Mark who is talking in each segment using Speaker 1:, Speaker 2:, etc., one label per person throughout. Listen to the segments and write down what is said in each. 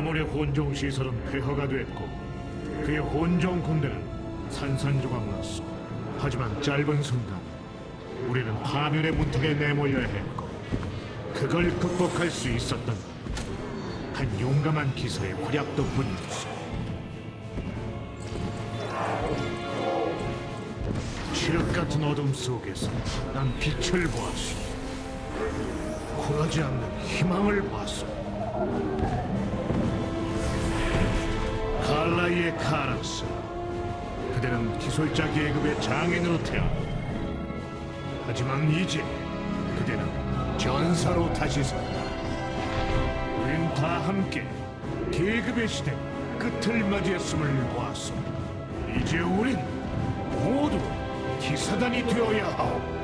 Speaker 1: 아몬의 혼종 시설은 폐허가 됐고 그의 혼종 군대는 산산조각 났어. 하지만 짧은 순간 우리는 파멸의 문턱에 내몰려야 했고 그걸 극복할 수 있었던 건 한 용감한 기사의 활약 덕분이었어. 칠흑 같은 어둠 속에서 난 빛을 보았어. 굴하지 않는 희망을 봤어. 칼라이의 카락스, 그대는 기술자 계급의 장인으로 태어났다. 하지만 이제 그대는 전사로 다시 산다. 우린 다 함께 계급의 시대 끝을 맞이했음을 보았어. 이제 우린 모두 기사단이 되어야 하오.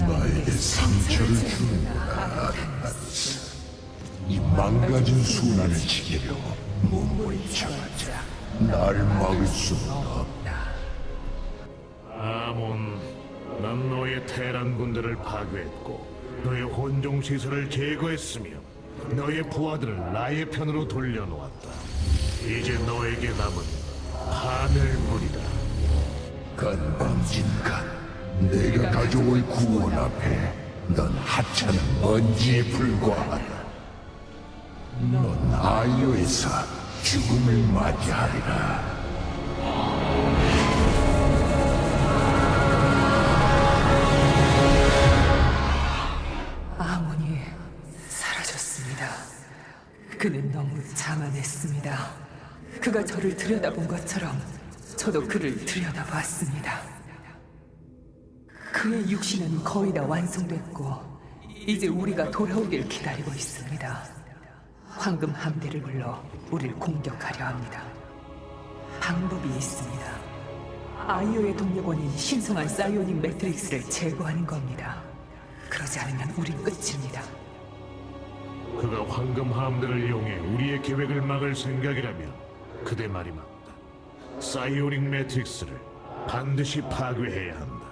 Speaker 2: 나에게 상처를 주는구나. 이 망가진 순환을 지키려고 몸부림쳐봤자 날 막을 수는 없다.
Speaker 1: 아몬, 난 너의 테란 군대를 파괴했고 너의 혼종 시설을 제거했으며 너의 부하들을 나의 편으로 돌려놓았다. 이제 너에게 남은 하늘뿐이다.
Speaker 2: 건방진간, 내가 가져올 구원 앞에 넌 하찮은 먼지에 불과하다. 넌 아이오에서 죽음을 맞이하리라.
Speaker 3: 아몬이 사라졌습니다. 그는 너무 자만했습니다. 그가 저를 들여다본 것처럼 저도 그를 들여다봤습니다. 그의 육신은 거의 다 완성됐고 이제 우리가 돌아오길 기다리고 있습니다. 황금 함대를 불러 우리를 공격하려 합니다. 방법이 있습니다. 아이오의 동력원인 신성한 사이오닉 매트릭스를 제거하는 겁니다. 그러지 않으면 우린 끝입니다.
Speaker 1: 그가 황금 함대를 이용해 우리의 계획을 막을 생각이라면 그대 말이 맞다. 사이오닉 매트릭스를 반드시 파괴해야 한다.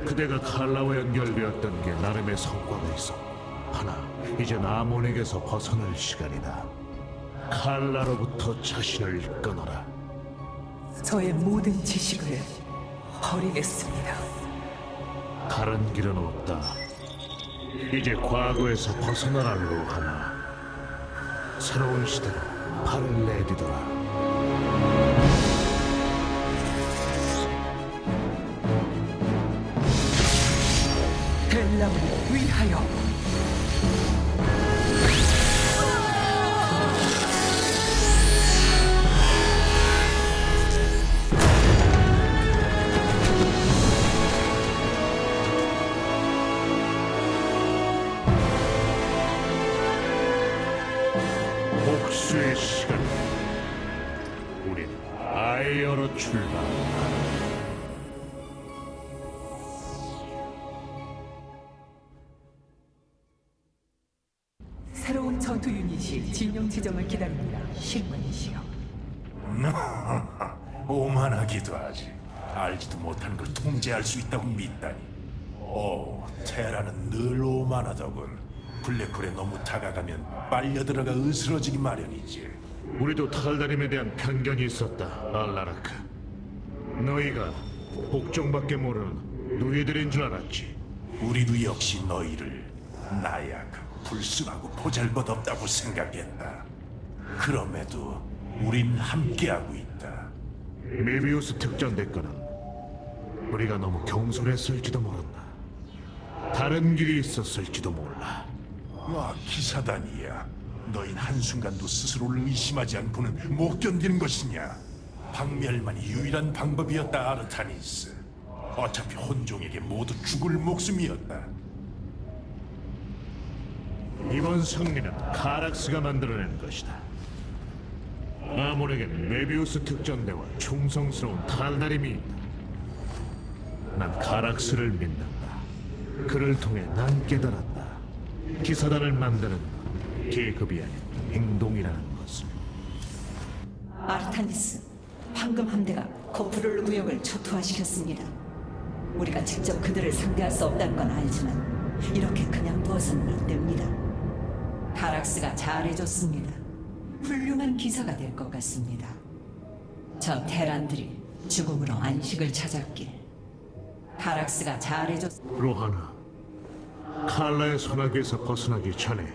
Speaker 1: 그대가 칼라와 연결되었던 게 나름의 성과가 있어. 하나, 이젠 아몬에게서 벗어날 시간이다. 칼라로부터 자신을 끊어라.
Speaker 3: 저의 모든 지식을 버리겠습니다.
Speaker 1: 다른 길은 없다. 이제 과거에서 벗어나라 로하나. 새로운 시대로 발을 내디뎌라.
Speaker 3: 벨람을 위하여.
Speaker 1: 복수의 시간. 우린 아이어로 출발한다.
Speaker 3: 새로운 전투 유닛이 진영 지점을 기다립니다. 신문이시여.
Speaker 4: 오만하기도 하지. 알지도 못하는 걸 통제할 수 있다고 믿다니. 오, 테라는 늘 오만하더군. 블랙홀에 너무 다가가면 빨려 들어가 으스러지기 마련이지.
Speaker 1: 우리도 탈다림에 대한 편견이 있었다, 알라라크. 너희가 복종밖에 모르는 누이들인 줄 알았지.
Speaker 4: 우리도 역시 너희를 나약하고 불순하고 보잘것없다고 생각했다. 그럼에도 우린 함께하고 있다.
Speaker 1: 메비우스 특전 대가는 우리가 너무 경솔했을지도 모른다. 다른 길이 있었을지도 몰라.
Speaker 4: 와, 기사단이야. 너흰 한순간도 스스로를 의심하지 않고는 못 견디는 것이냐? 박멸만이 유일한 방법이었다, 아르타니스. 어차피 혼종에게 모두 죽을 목숨이었다.
Speaker 1: 이번 승리는 카락스가 만들어낸 것이다. 아몬에겐 메비우스 특전대와 충성스러운 탈다림이 있다. 난 카락스를 믿는다. 그를 통해 난 깨달았다. 기사단을 만드는 건 계급이 아닌 행동이라는 것을.
Speaker 5: 아르타니스, 황금 함대가 코프룰 무역을 초토화시켰습니다. 우리가 직접 그들을 상대할 수 없다는 건 알지만 이렇게 그냥 두어서는 안 됩니다. 카락스가 잘해줬습니다. 훌륭한 기사가 될 것 같습니다. 저 테란들이 죽음으로 안식을 찾았길. 카락스가 잘해줬...
Speaker 1: 로하나, 칼라의 손아귀에서 벗어나기 전에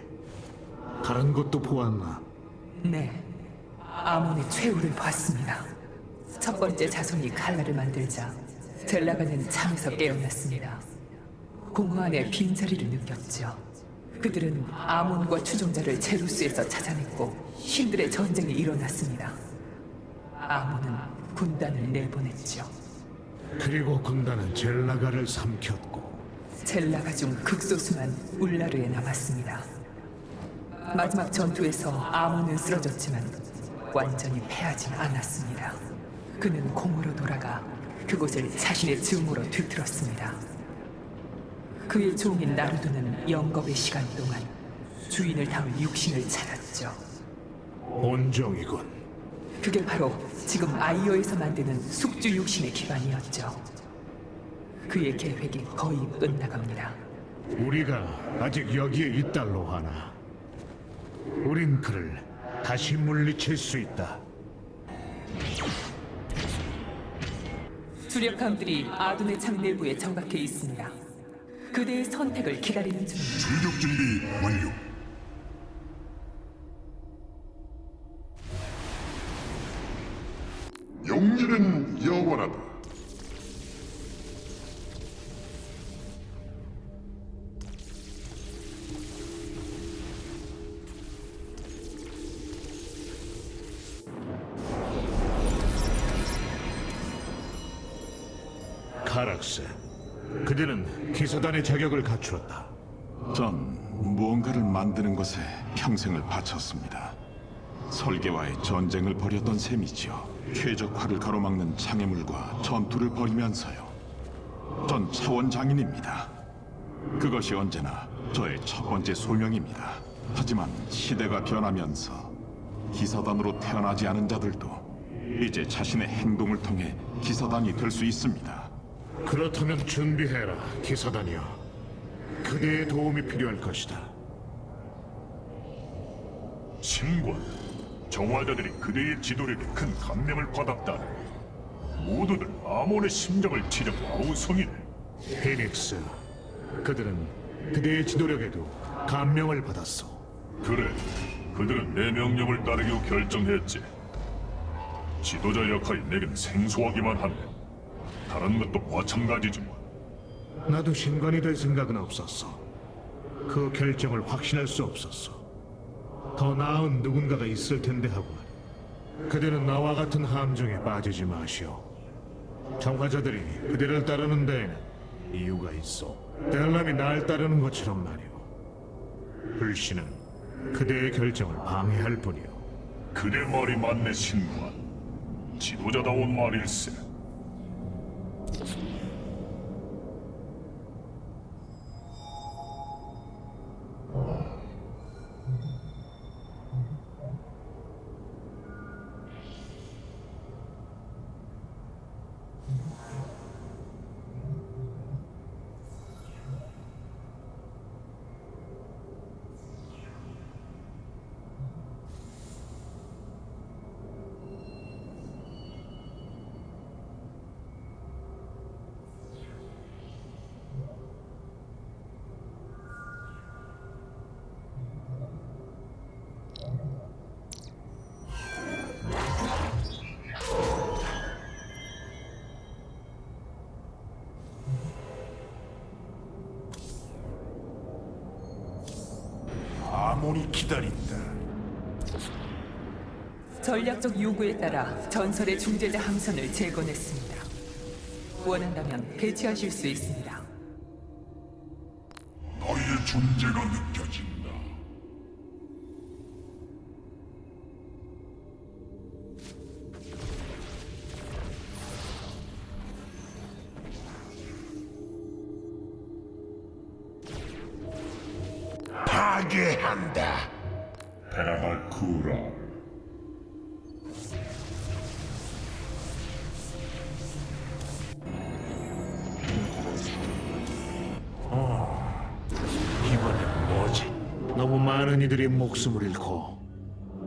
Speaker 1: 다른 것도 보았나?
Speaker 3: 네, 아몬의 최후를 봤습니다. 첫 번째 자손이 칼라를 만들자 젤라가는 잠에서 깨어났습니다. 공허 안에 빈자리를 느꼈죠. 그들은 아몬과 추종자를 제루스에서 찾아냈고 신들의 전쟁이 일어났습니다. 아몬은 군단을 내보냈죠.
Speaker 1: 그리고 군단은 젤라가를 삼켰고
Speaker 3: 젤라가 중 극소수만 울라르에 남았습니다. 마지막 전투에서 아몬은 쓰러졌지만 완전히 패하진 않았습니다. 그는 공으로 돌아가 그곳을 자신의 증오로 뒤틀었습니다. 그의 종인 나루도는 영겁의 시간 동안 주인을 담을 육신을 찾았죠.
Speaker 1: 온종이군.
Speaker 3: 그게 바로 지금 아이오에서 만드는 숙주 육신의 기반이었죠. 그의 계획이 거의 끝나갑니다.
Speaker 1: 우리가 아직 여기에 있다, 로하나. 우린 그를 다시 물리칠 수 있다.
Speaker 3: 주력함들이 아둔의 창 내부에 정박해 있습니다. 그대의 선택을 기다리는 중입니다.
Speaker 2: 출격 준비 완료. 용기는 영원하다.
Speaker 1: 카락스, 그대는 기사단의 자격을 갖추었다.
Speaker 6: 전 무언가를 만드는 것에 평생을 바쳤습니다. 설계와의 전쟁을 벌였던 셈이지요. 최적화를 가로막는 장애물과 전투를 벌이면서요. 전 차원 장인입니다. 그것이 언제나 저의 첫 번째 소명입니다. 하지만 시대가 변하면서 기사단으로 태어나지 않은 자들도 이제 자신의 행동을 통해 기사단이 될 수 있습니다.
Speaker 1: 그렇다면 준비해라, 기사단이여. 그대의 도움이 필요할 것이다.
Speaker 7: 신관, 정화자들이 그대의 지도력에 큰 감명을 받았다네. 모두들 아몬의 심정을 치려고 아우성이네.
Speaker 1: 피닉스, 그들은 그대의 지도력에도 감명을 받았어.
Speaker 7: 그래, 그들은 내 명령을 따르기로 결정했지. 지도자 역할이 내겐 생소하기만 하네. 다른 것도 마찬가지지만.
Speaker 1: 나도 신관이 될 생각은 없었어. 그 결정을 확신할 수 없었어. 더 나은 누군가가 있을 텐데 하고. 그대는 나와 같은 함정에 빠지지 마시오. 정화자들이 그대를 따르는 데에는 이유가 있어. 델람이 날 따르는 것처럼 말이오. 불신은 그대의 결정을 방해할 뿐이오.
Speaker 7: 그대 말이 맞네, 신관. 지도자다운 말일세.
Speaker 4: 아몬이 기다린다.
Speaker 3: 전략적 요구에 따라 전설의 중재자 함선을 재건했습니다. 원한다면 배치하실 수 있습니다.
Speaker 2: 너의 존재가 느껴진다. 파괴한다. 베라바쿠라.
Speaker 4: 이번엔 뭐지?
Speaker 1: 너무 많은 이들이 목숨을 잃고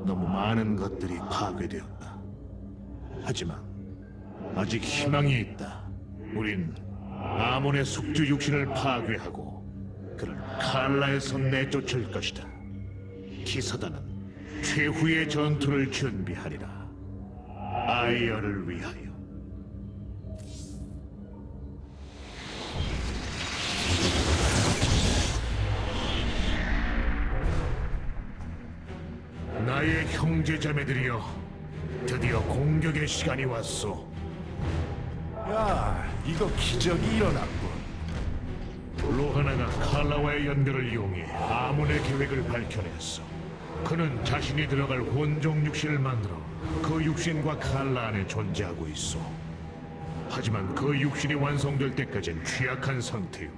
Speaker 1: 너무 많은 것들이 파괴되었다. 하지만 아직 희망이 있다. 우린 아몬의 숙주 육신을 파괴하고 그를 칼라에서 내쫓을 것이다. 기사단은 최후의 전투를 준비하리라. 아이어를 위하여. 나의 형제자매들이여, 드디어 공격의 시간이 왔소.
Speaker 4: 야, 이거 기적이 일어났군.
Speaker 1: 로하나가 칼라와의 연결을 이용해 아몬의 계획을 밝혀냈어. 그는 자신이 들어갈 혼종 육신을 만들어 그 육신과 칼라 안에 존재하고 있어. 하지만 그 육신이 완성될 때까지는 취약한 상태요.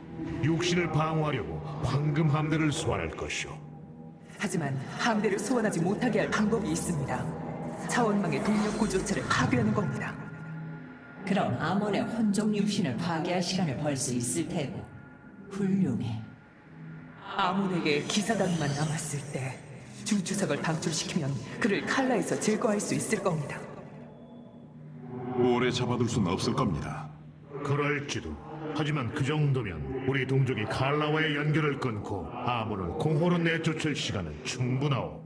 Speaker 1: 육신을 방어하려고 황금 함대를 소환할 것이오.
Speaker 3: 하지만 함대를 소환하지 못하게 할 방법이 있습니다. 차원망의 동력 구조체를 파괴하는 겁니다.
Speaker 5: 그럼 아몬의 혼종 육신을 파괴할 시간을 벌 수 있을 테고. 훌륭해.
Speaker 3: 아몬에게 기사단만 남았을 때 중추석을 방출시키면 그를 칼라에서 제거할 수 있을 겁니다.
Speaker 6: 오래 잡아둘 수는 없을 겁니다.
Speaker 1: 그럴지도. 하지만 그 정도면 우리 동족이 칼라와의 연결을 끊고 아몬을 공허로 내쫓을 시간은 충분하오.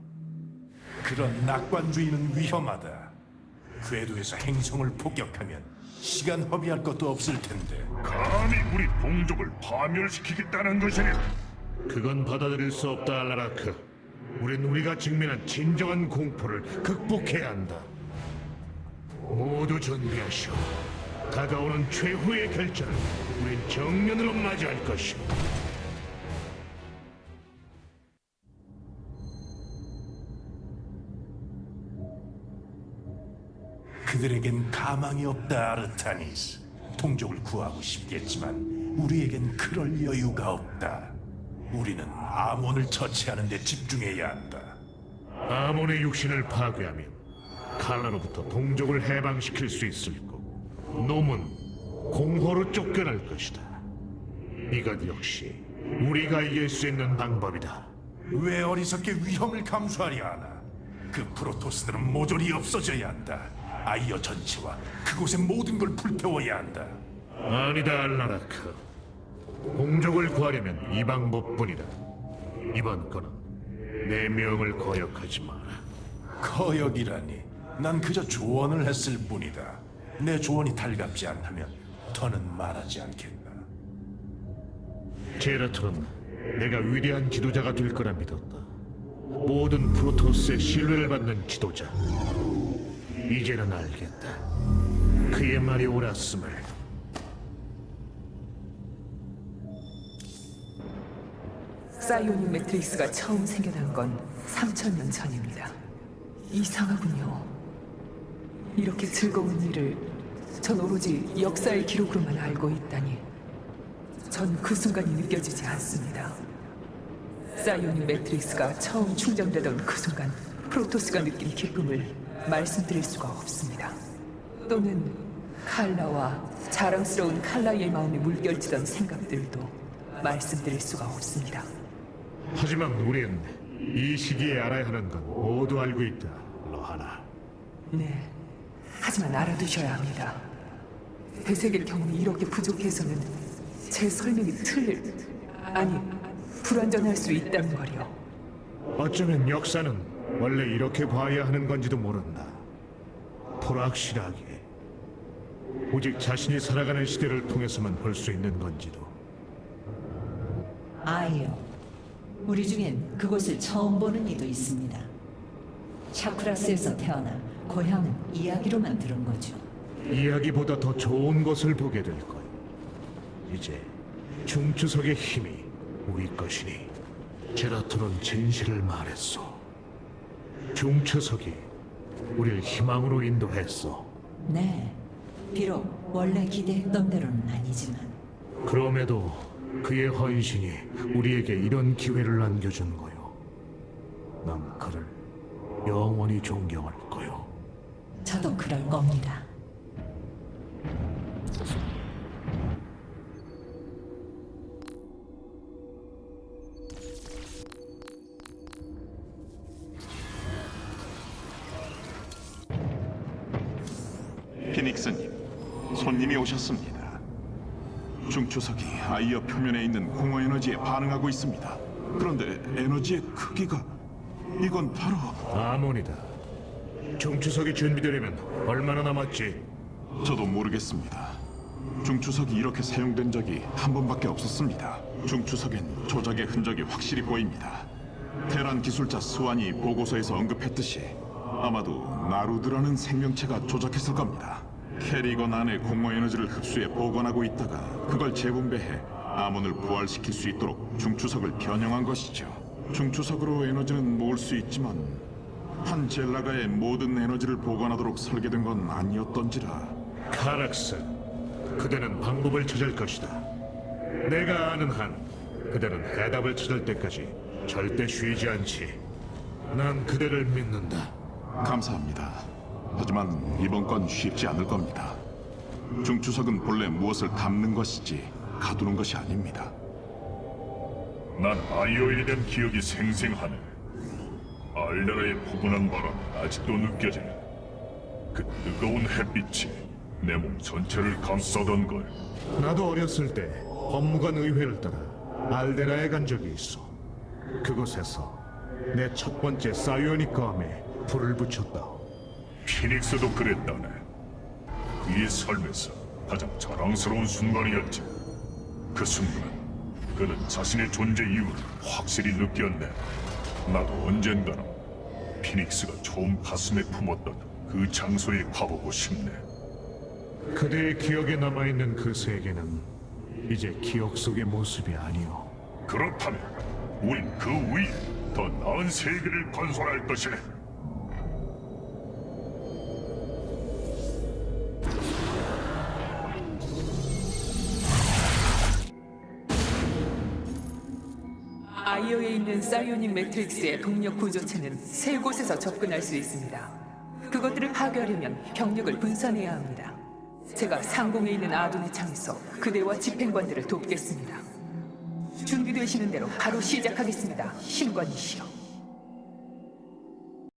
Speaker 4: 그런 낙관주의는 위험하다. 궤도에서 행성을 폭격하면 시간 허비할 것도 없을 텐데.
Speaker 7: 감히 우리 동족을 파멸시키겠다는 것이냐?
Speaker 1: 그건 받아들일 수 없다, 알라라크. 우린 우리가 직면한 진정한 공포를 극복해야 한다. 모두 준비하시오. 다가오는 최후의 결전을 우린 정면으로 맞이할 것이오.
Speaker 4: 그들에겐 가망이 없다, 아르타니스. 동족을 구하고 싶겠지만 우리에겐 그럴 여유가 없다. 우리는 아몬을 처치하는 데 집중해야 한다.
Speaker 1: 아몬의 육신을 파괴하면 칼라로부터 동족을 해방시킬 수 있을 거고 놈은 공허로 쫓겨날 것이다. 이것 역시 우리가 이길 수 있는 방법이다.
Speaker 4: 왜 어리석게 위험을 감수하려 하나? 그 프로토스들은 모조리 없어져야 한다. 아이어 전체와 그곳의 모든 걸 불태워야 한다.
Speaker 1: 아니다, 알라라크. 동족을 구하려면 이 방법뿐이다. 이번 건은 내 명을 거역하지 마라.
Speaker 4: 거역이라니. 난 그저 조언을 했을 뿐이다. 내 조언이 달갑지 않다면 더는 말하지 않겠다.
Speaker 1: 제라툴은 내가 위대한 지도자가 될 거라 믿었다. 모든 프로토스의 신뢰를 받는 지도자. 이제는 알겠다. 그의 말이 옳았음을.
Speaker 3: 사이오닉 매트릭스가 처음 생겨난 건 3000년 전입니다. 이상하군요. 이렇게 즐거운 일을 전 오로지 역사의 기록으로만 알고 있다니. 전 그 순간이 느껴지지 않습니다. 사이오닉 매트릭스가 처음 충전되던 그 순간 프로토스가 느낀 기쁨을 말씀드릴 수가 없습니다. 또는 칼라와 자랑스러운 칼라의 마음에 물결치던 생각들도 말씀드릴 수가 없습니다.
Speaker 1: 하지만 우린 이 시기에 알아야 하는 건 모두 알고 있다, 로하나.
Speaker 3: 네, 하지만 알아두셔야 합니다. 되새길 경험이 이렇게 부족해서는 제 설명이 아니, 불완전할 수 있다는 거리요.
Speaker 1: 어쩌면 역사는 원래 이렇게 봐야 하는 건지도 모른다. 불확실하게. 오직 자신이 살아가는 시대를 통해서만 볼 수 있는 건지도.
Speaker 5: 아이요. 우리 중엔 그곳을 처음 보는 이도 있습니다. 샤크라스에서 태어나 고향은 이야기로만 들은 거죠.
Speaker 1: 이야기보다 더 좋은 것을 보게 될 거야. 이제 중추석의 힘이 우리 것이니. 제라툴은 진실을 말했어. 중추석이 우리를 희망으로 인도했어.
Speaker 5: 네. 비록 원래 기대했던 대로는 아니지만
Speaker 1: 그럼에도 그의 헌신이 우리에게 이런 기회를 안겨준 거요. 난 그를 영원히 존경할 거요.
Speaker 5: 저도 그럴 겁니다.
Speaker 6: 피닉스님, 손님이 오셨습니다. 중추석이 아이어 표면에 있는 공허 에너지에 반응하고 있습니다. 그런데 에너지의 크기가 이건 바로
Speaker 1: 아몬이다. 중추석이 준비되려면 얼마나 남았지?
Speaker 6: 저도 모르겠습니다. 중추석이 이렇게 사용된 적이 한 번밖에 없었습니다. 중추석엔 조작의 흔적이 확실히 보입니다. 테란 기술자 스완이 보고서에서 언급했듯이 아마도 나루드라는 생명체가 조작했을 겁니다. 캐리건 안에 공허 에너지를 흡수해 보관하고 있다가 그걸 재분배해 아몬을 부활시킬 수 있도록 중추석을 변형한 것이죠. 중추석으로 에너지는 모을 수 있지만 한 젤라가의 모든 에너지를 보관하도록 설계된 건 아니었던지라.
Speaker 1: 카락스, 그대는 방법을 찾을 것이다. 내가 아는 한 그대는 해답을 찾을 때까지 절대 쉬지 않지. 난 그대를 믿는다.
Speaker 6: 감사합니다. 하지만 이번 건 쉽지 않을 겁니다. 중추석은 본래 무엇을 담는 것이지 가두는 것이 아닙니다.
Speaker 7: 난 아이오에 대한 기억이 생생하네. 알레라의 포근한 바람이 아직도 느껴지네. 그 뜨거운 햇빛이 내 몸 전체를 감싸던 걸.
Speaker 1: 나도 어렸을 때 법무관 의회를 따라 알데라에 간 적이 있어. 그곳에서 내 첫 번째 사이오닉 검에 불을 붙였다.
Speaker 7: 피닉스도 그랬다네. 그의 삶에서 가장 자랑스러운 순간이었지. 그 순간 그는 자신의 존재 이유를 확실히 느꼈네. 나도 언젠가는 피닉스가 처음 가슴에 품었던 그 장소에 가보고 싶네.
Speaker 1: 그대의 기억에 남아있는 그 세계는 이제 기억 속의 모습이 아니오.
Speaker 7: 그렇다면 우린 그 위에 더 나은 세계를 건설할 것이네.
Speaker 3: 아이오에 있는 사이오닉 매트릭스의 동력 구조체는 세 곳에서 접근할 수 있습니다. 그것들을 파괴하려면 병력을 분산해야 합니다. 제가 상공에 있는 아둔의 창에서 그대와 집행관들을 돕겠습니다. 준비되시는 대로 바로 시작하겠습니다. 신관이시여.